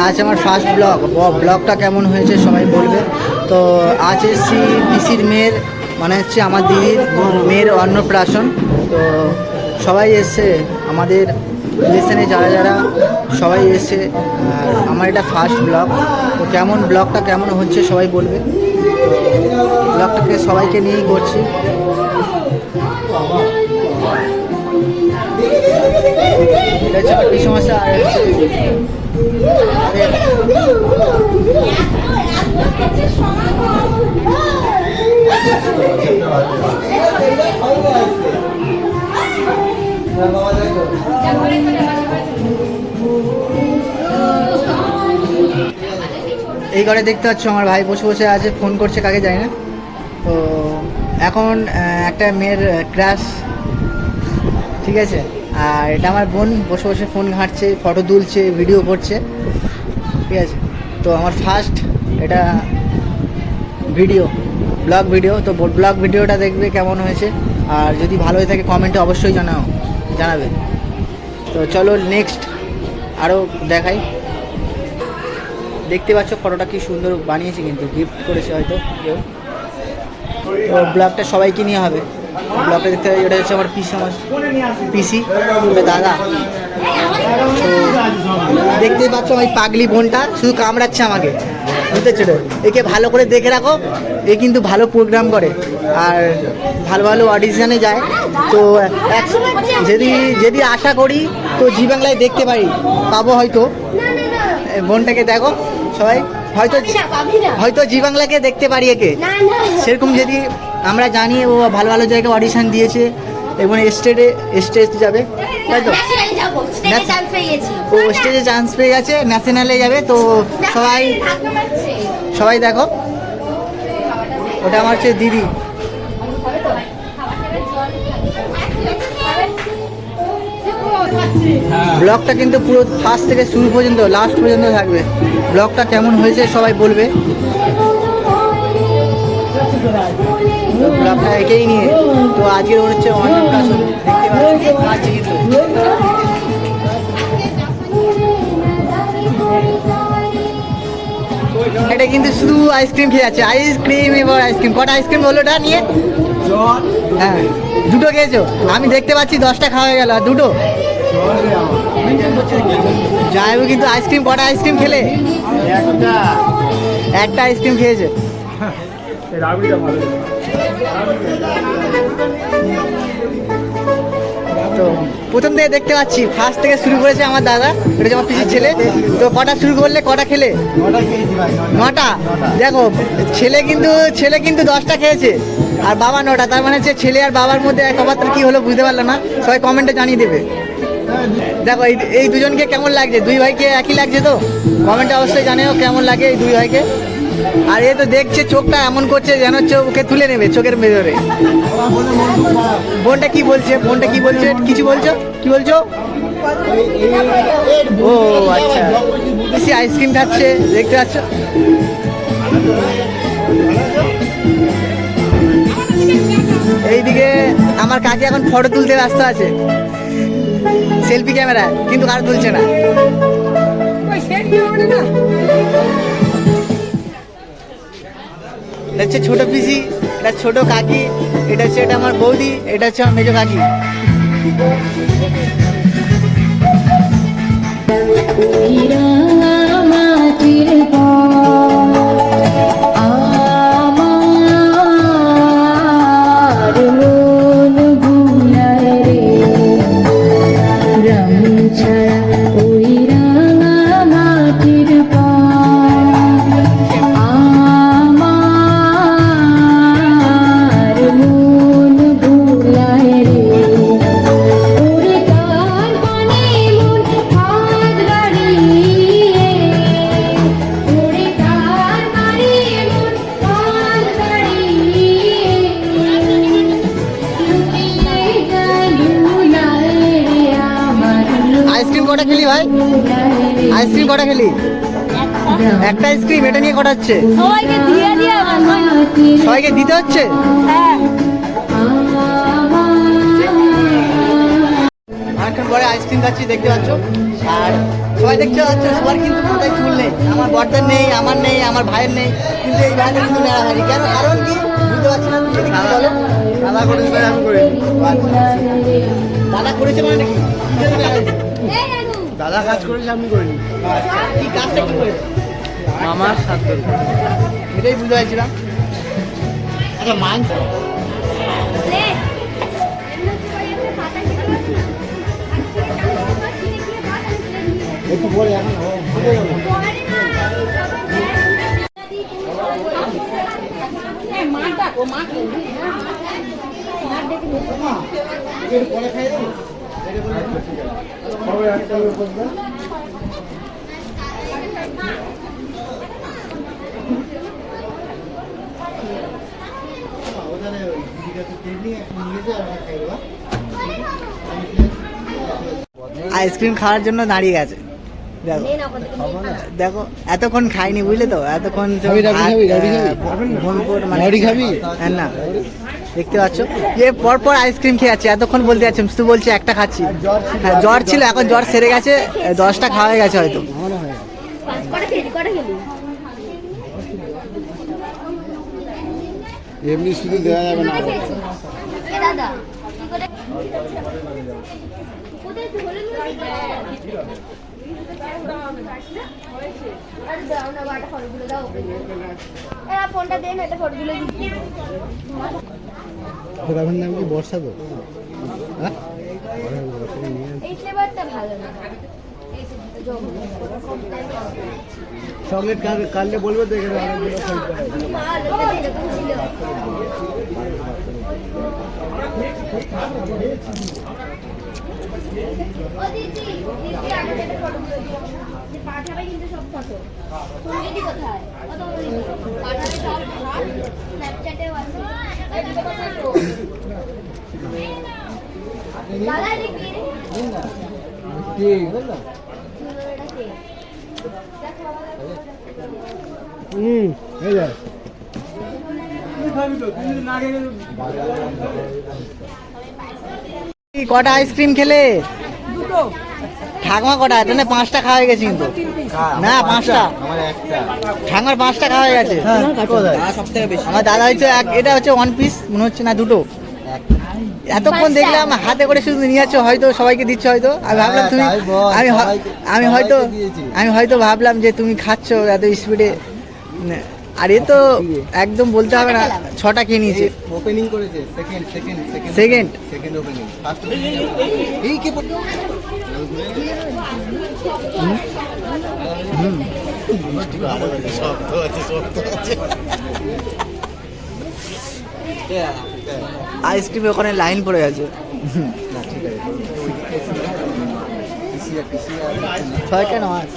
আজ আমার ফার্স্ট ব্লগটা কেমন হয়েছে সবাই বলবে। তো আজ এসেছি পিসির মেয়ের, মানে হচ্ছে আমার দিদির মেয়ের অন্নপ্রাশন। তো সবাই এসছে, আমাদের রিলেশনে যারা সবাই এসছে। আর আমার এটা ফার্স্ট ব্লগ। তো ব্লগটা কেমন হচ্ছে সবাই বলবে। ব্লগটাকে সবাইকে নিয়েই করছি। এটা হচ্ছে আমার কি সমস্যা। এই ঘরে দেখতে পাচ্ছ আমার ভাই বসে বসে আছে, ফোন করছে কাকে যায় না। তো এখন একটা মেয়ের ক্রাশ, ঠিক আছে। আর এটা আমার বোন বসে বসে ফোন ঘাঁটছে, ফটো তুলছে, ভিডিও করছে, ঠিক আছে। তো আমার ফার্স্ট এটা ব্লগ ভিডিও। তো ব্লগ ভিডিওটা দেখবে কেমন হয়েছে, আর যদি ভালো হয়ে থাকে কমেন্টে অবশ্যই জানাবে। তো চলো নেক্সট আরও দেখাই। দেখতে পাচ্ছ ফটোটা কি সুন্দর বানিয়েছে, কিন্তু গিফট করেছে হয়তো কেউ। তো ব্লগটা সবাইকে নিয়ে হবে। ব্লগটা দেখতে হবে। এটা হচ্ছে আমার পিসি দাদা। তো দেখতেই পাচ্ছ ওই পাগলি বোনটা শুধু কামড়াচ্ছে আমাকে, বুঝতে তো। একে ভালো করে দেখে রাখো, এ কিন্তু ভালো প্রোগ্রাম করে আর ভালো অডিশনে যায়। তো যদি আশা করি তো জি বাংলায় দেখতে পাবো হয়তো। বোনটাকে দেখো সবাই, হয়তো জি বাংলাকে দেখতে পারি একে। সেরকম যদি আমরা জানি ও ভালো জায়গায় অডিশন দিয়েছে এবং স্টেজে যাবে, তাই তো। ও স্টেজে চান্স পেয়ে গেছে, ন্যাশনালে যাবে। তো সবাই দেখো, ওটা আমার হচ্ছে দিদি। ব্লগটা কিন্তু পুরো ফার্স্ট থেকে শুরু পর্যন্ত লাস্ট পর্যন্ত থাকবে। ব্লগটা কেমন হয়েছে সবাই বলবে। ব্লগটা একেই নিয়ে। তো আজকের হচ্ছে অন্নপ্রাশন, দেখতে পাচ্ছি কিন্তু এটা কিন্তু শুধু আইসক্রিম খেয়ে যাচ্ছে, আইসক্রিম। কটা আইসক্রিম বলো ওটা নিয়ে? হ্যাঁ, দুটো খেয়েছো। আমি দেখতে পাচ্ছি 10টা খাওয়া হয়ে গেল, আর দুটো যাই হোক। কিন্তু আইসক্রিম কটা আইসক্রিম খেলে? একটা আইসক্রিম খেয়েছে। তো প্রথম থেকে দেখতে পাচ্ছি, ফার্স্ট থেকে শুরু করেছে আমার দাদা, এটা হচ্ছে আমার পিসির ছেলে। তো কটা শুরু করলে, কটা খেলে? 9টা। দেখো ছেলে কিন্তু 10টা খেয়েছে আর বাবা 9টা। তার মানে হচ্ছে ছেলে আর বাবার মধ্যে কথাবার্তা কি হলো বুঝতে পারলো না, সবাই কমেন্টে জানিয়ে দেবে। দেখো এই দুজনকে কেমন লাগছে, দুই ভাইকে একই লাগছে তো? কমেন্টে অবশ্যই জানিও কেমন লাগে এই দুই ভাইকে। আর এ তো দেখছে, চোখটা এমন করছে যেন হচ্ছে ওকে তুলে নেবে চোখের ভেতরে। বোনটা কি বলছে? কিছু বলছো? কি বলছো? ও আচ্ছা, বেশি আইসক্রিম খাচ্ছে, দেখতে পাচ্ছ। এইদিকে আমার কাকি এখন ফটো তুলতে ব্যস্ত আছে, সেলফি ক্যামেরা, কিন্তু কার তুলছে না। এটা হচ্ছে ছোট পিসি, এটা ছোট কাকি, এটা হচ্ছে আমার বৌদি, এটা হচ্ছে আমার মেজো কাকি। কটা খেলি ভাই? আইসক্রিম কটা খেলি? একটা আইসক্রিম। এটা নিয়ে কটা হচ্ছে? সবাইকে দিতে হচ্ছে। আর অনেকক্ষণ পরে আইসক্রিম খাচ্ছি দেখতে পাচ্ছ। আর সবাই দেখতে পাচ্ছ সবার কিন্তু মাথায় চুল নেই, আমার বর্দার নেই, আমার নেই, আমার ভাইয়ের নেই, কিন্তু এই ভাইটা কিন্তু নেওয়া হয়নি কেন, কারণ কি বুঝতে পারছি না। তুমি যদি বলো দাদা করেছে তাই আমি করিনি। দাদা করেছে মানে নাকি দাদা কাজ করেছে আমি করিনি। কি কাজটা কি করেছে মামার সাথ এটাই বুঝতে পারছিলাম। আচ্ছা মাংস একটু পরে এখন আইসক্রিম খাওয়ার জন্য দাঁড়িয়ে গেছে। দেখো দেখো এতক্ষণ খাইনি বুঝলে তো, এতক্ষণ তো ভোনপুর মানে হ্যাঁ না দেখতে পাচ্ছ এ পরপর আইসক্রিম খেয়ে যাচ্ছে, এতক্ষণ বলতে যাচ্ছে শুধু বলছে একটা খাচ্ছি। হ্যাঁ জ্বর ছিল, এখন জ্বর সেরে গেছে, 10টা খাওয়া হয়ে গেছে হয়তো। এমনি শুধু দেওয়া যাবে না। ফোটাফোন নাম কি বর্ষা তো? হ্যাঁ চকলেট কাটলে বলবে তো এখানে পাঠাবে কিন্তু সব ফটো সঙ্গীতি কোথায় কত পাঠাবে সব স্ন্যাপচ্যাটেও আছে দাদা দেখি এই যা কটা আইসক্রিম খেলে? ঠাকুমা কটা? এটা 5টা খাওয়া হয়ে গেছে কিন্তু না 5টা ঠাকুমার 5টা খাওয়া হয়ে গেছে। আমার দাদা হচ্ছে এটা হচ্ছে 1 পিস মনে হচ্ছে না 2টো। এতক্ষণ দেখলাম হাতে করে শুধু নিয়ে যাচ্ছ, হয়তো সবাইকে দিচ্ছ, হয়তো আমি ভাবলাম তুমি আমি হয়তো ভাবলাম যে তুমি খাচ্ছ এত স্পিডে। আর এ তো একদম বলতে হবে না 6টা খেয়ে নিয়েছে। ওপেনিং করেছে সেকেন্ড ওপেনিং ফার্স্ট এই কি আইসক্রিমে ওখানে লাইন পড়ে গেছে। ছয়টা নয়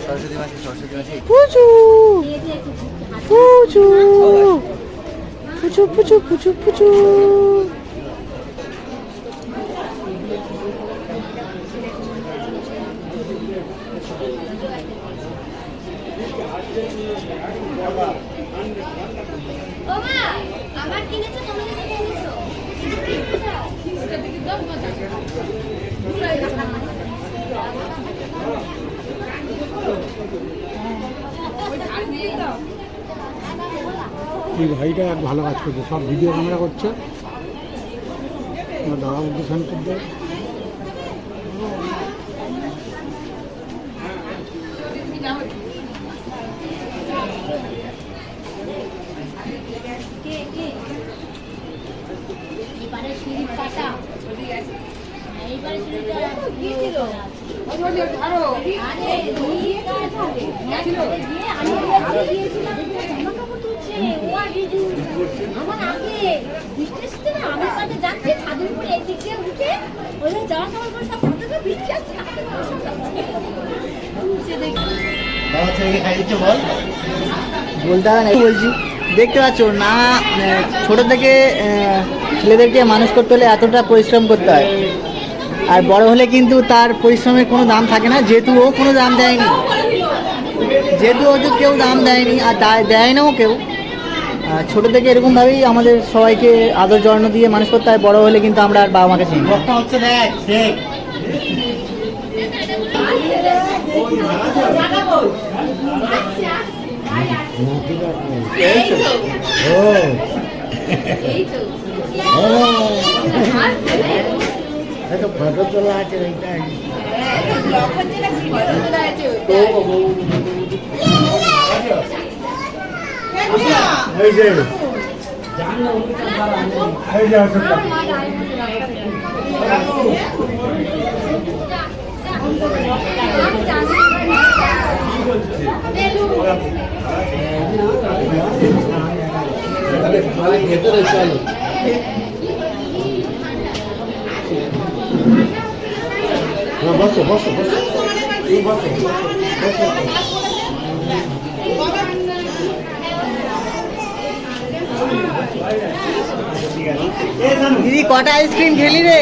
সরস্বতী মাসে পুচু পুচু পুচু পুচু পুচু পুচু ওমা আমার কিনেছো তুমি কি কিনেছো এই ভাইটা এক ভালো কাজ করছে, সব ভিডিও ক্যামেরা করছে। আমার দাদা উদ্দেশ্যন করতে এবারে সিঁড়ি কাটা এইবারে সিঁড়িটা কি ছিল আরে দিয়ে আমি গিয়েছিলাম জামা কাপড় তুলছে ও আর রিজু আমার আগে বৃষ্টি আসছে না, আমি কাছে যাচ্ছি ছাদের উপরে এদিক দিয়ে উঠে ওই জামা কাপড় পরে সব ফটো বৃষ্টি আসছে বলতে হবে না, বলছি দেখতে পাচ্ছ না ছোট থেকে ছেলেদেরকে মানুষ করতে হলে এতটা পরিশ্রম করতে হয়, আর বড় হলে কিন্তু তার পরিশ্রমের কোনো দাম থাকে না, যেহেতু ও কোনো দাম দেয়নি, যেহেতু ওকে কেউ দাম দেয়নি আর দেয় নাও কেউ, ছোটো থেকে এরকমভাবেই আমাদের সবাইকে আদর যত্ন দিয়ে মানুষ করতে হয়। বড় হলে কিন্তু আমরা আর বাবা মাকে চিনি না। হচ্ছে দেখ শেখ ফটো তোলা আছে ওইটাই এই যে এই যে ভেতরে চলো বসো বসো বসো দিদি কটা আইসক্রিম খেলি রে?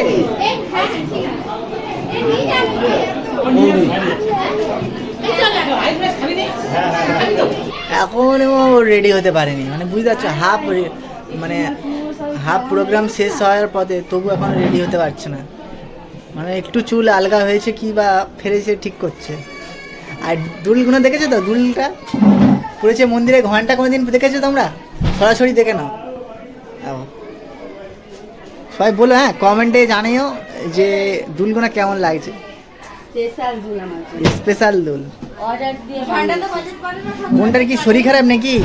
এখনও রেডি হতে পারেনি, মানে বুঝতে পারছো হাফ প্রোগ্রাম শেষ হওয়ার পথে, তবু এখন রেডি হতে পারছে না। মানে একটু চুল আলগা হয়েছে কি বা ফেরেছে ঠিক করছে। আর দুলগুলো দেখেছো তো, দুলটা পড়েছে মন্দিরে ঘন্টা কোনোদিন দেখেছো তোমরা? সরাসরি দেখে নাও। সবাই বলো, হ্যাঁ কমেন্টে জানিও যে দুলগুনা কেমন লাগছে। স্পেশাল দুল। বোনটার কি শরীর খারাপ নাকি?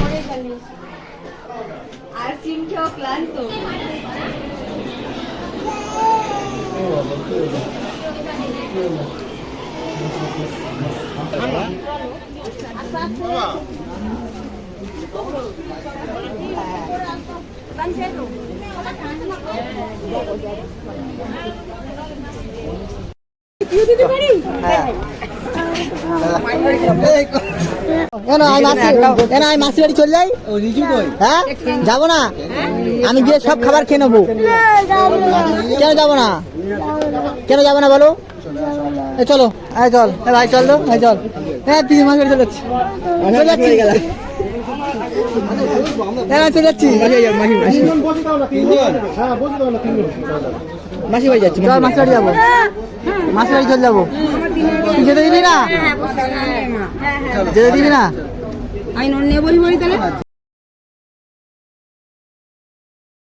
মাসি বাড়ি চলে যাই? হ্যাঁ যাবো না, আমি গিয়ে সব খাবার খেয়ে নেবো। কেন যাবো না, কেন যাবো না বলো? চলো চল ভাই, চল তো চল। হ্যাঁ পিসি মাসি বাড়ি চলে যাচ্ছি, চলে যাচ্ছি মাসি বাড়ি যাচ্ছি। চল মাসি বাড়ি যাবো, মাসি বাড়ি চলে যাবো। তুই যেতে দিবি না? যেতে দিবি না? আমি নেবো তাহলে।